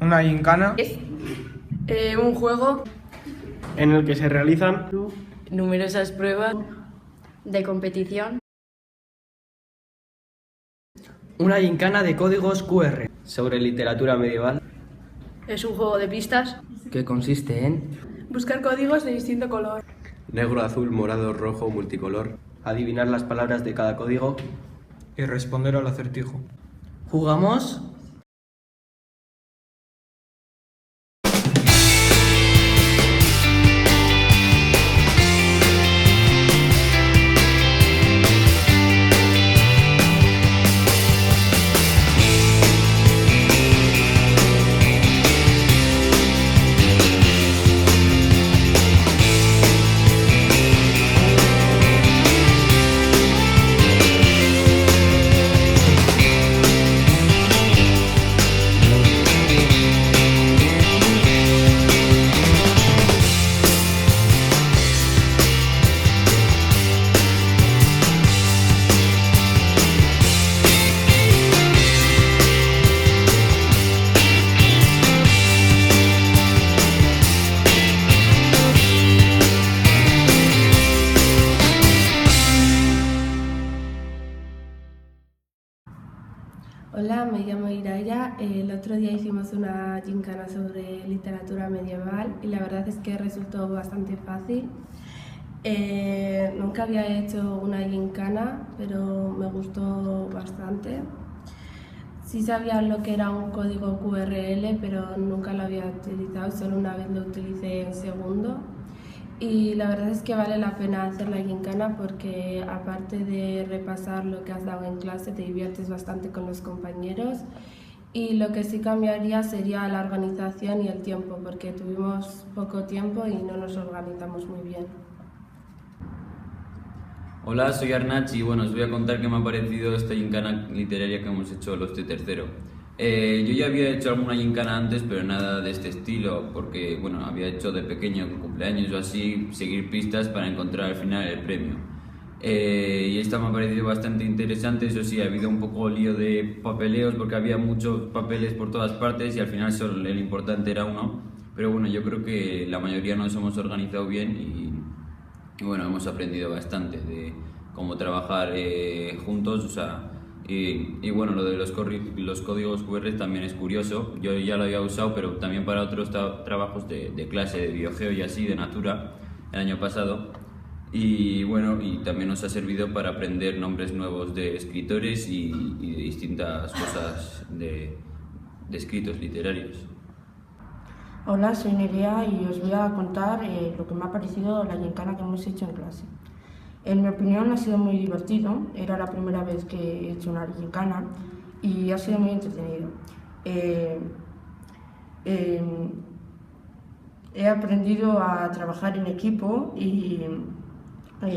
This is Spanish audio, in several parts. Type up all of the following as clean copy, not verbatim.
Una gincana Es un juego en el que se realizan numerosas pruebas de competición. una gincana de códigos QR sobre literatura medieval Es un juego de pistas. que consiste en buscar códigos de distinto color. negro, azul, morado, rojo, multicolor. adivinar las palabras de cada código. y responder al acertijo. Jugamos. Hola, me llamo Iraya. El otro día hicimos una gincana sobre literatura medieval y la verdad es que resultó bastante fácil. Nunca había hecho una gincana, pero me gustó bastante. Sí sabía lo que era un código QRL, pero nunca lo había utilizado, solo una vez lo utilicé en segundo. Y la verdad es que vale la pena hacer la gincana porque aparte de repasar lo que has dado en clase, te diviertes bastante con los compañeros. Y lo que sí cambiaría sería la organización y el tiempo, porque tuvimos poco tiempo y no nos organizamos muy bien. Hola, soy Arnach y bueno, os voy a contar qué me ha parecido esta gincana literaria que hemos hecho los de tercero. Yo ya había hecho alguna gincana antes, pero nada de este estilo, porque bueno, había hecho de pequeño, cumpleaños o así, seguir pistas para encontrar al final el premio. Y esta me ha parecido bastante interesante. Eso sí, ha habido un poco lío de papeleos porque había muchos papeles por todas partes y al final solo el importante era uno. Pero bueno, yo creo que la mayoría nos hemos organizado bien y bueno, hemos aprendido bastante de cómo trabajar juntos, o sea, y bueno, lo de los códigos QR también es curioso. Yo ya lo había usado, pero también para otros trabajos de clase de biogeo y así, de Natura, el año pasado. Y bueno, y también nos ha servido para aprender nombres nuevos de escritores y de distintas cosas de escritos literarios. Hola, soy Nerea y os voy a contar lo que me ha parecido la gincana que hemos hecho en clase. En mi opinión ha sido muy divertido, era la primera vez que he hecho una gincana y ha sido muy entretenido. He aprendido a trabajar en equipo y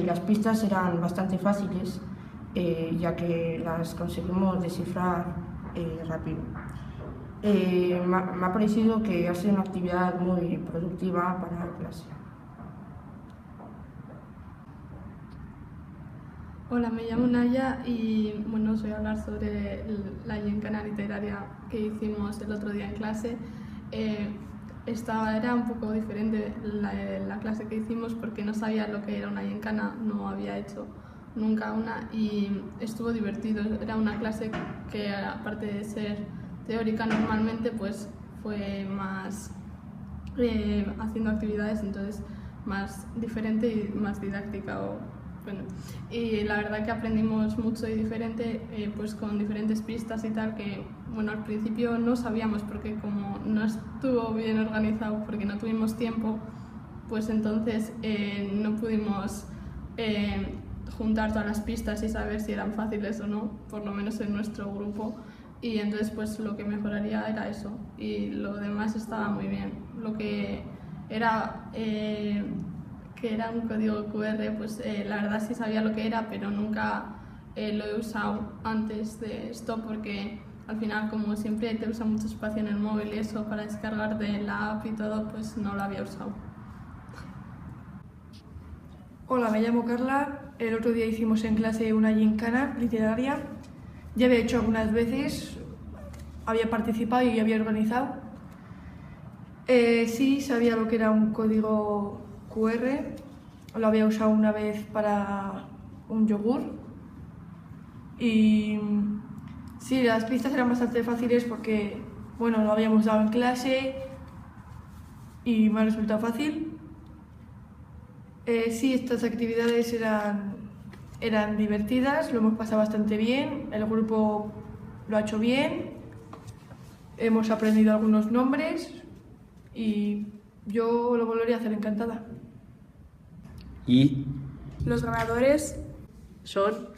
las pistas eran bastante fáciles, ya que las conseguimos descifrar rápido. Me ha parecido que ha sido una actividad muy productiva para la clase. Hola, me llamo Naya y bueno, os voy a hablar sobre la gincana literaria que hicimos el otro día en clase. Esta era un poco diferente la clase que hicimos porque no sabía lo que era una gincana, no había hecho nunca una y estuvo divertido. Era una clase que aparte de ser teórica normalmente pues fue más haciendo actividades, entonces más diferente y más didáctica. Bueno, y la verdad que aprendimos mucho y diferente, pues con diferentes pistas y tal, que bueno, al principio no sabíamos porque como no estuvo bien organizado, porque no tuvimos tiempo, pues entonces no pudimos juntar todas las pistas y saber si eran fáciles o no, por lo menos en nuestro grupo, y entonces pues lo que mejoraría era eso, y lo demás estaba muy bien. Lo que era un código QR, pues la verdad sí sabía lo que era, pero nunca lo he usado antes de esto porque al final, como siempre te usa mucho espacio en el móvil y eso para descargar de la app y todo, pues no lo había usado. Hola, me llamo Carla. El otro día hicimos en clase una gincana literaria. Ya había hecho algunas veces, había participado y había organizado, Sí, sabía lo que era un código QR. Lo había usado una vez para un yogur. Y sí, las pistas eran bastante fáciles porque, bueno, lo habíamos dado en clase y me ha resultado fácil. Sí, estas actividades eran divertidas, lo hemos pasado bastante bien, el grupo lo ha hecho bien, hemos aprendido algunos nombres y yo lo volvería a hacer encantada. Y Los ganadores Son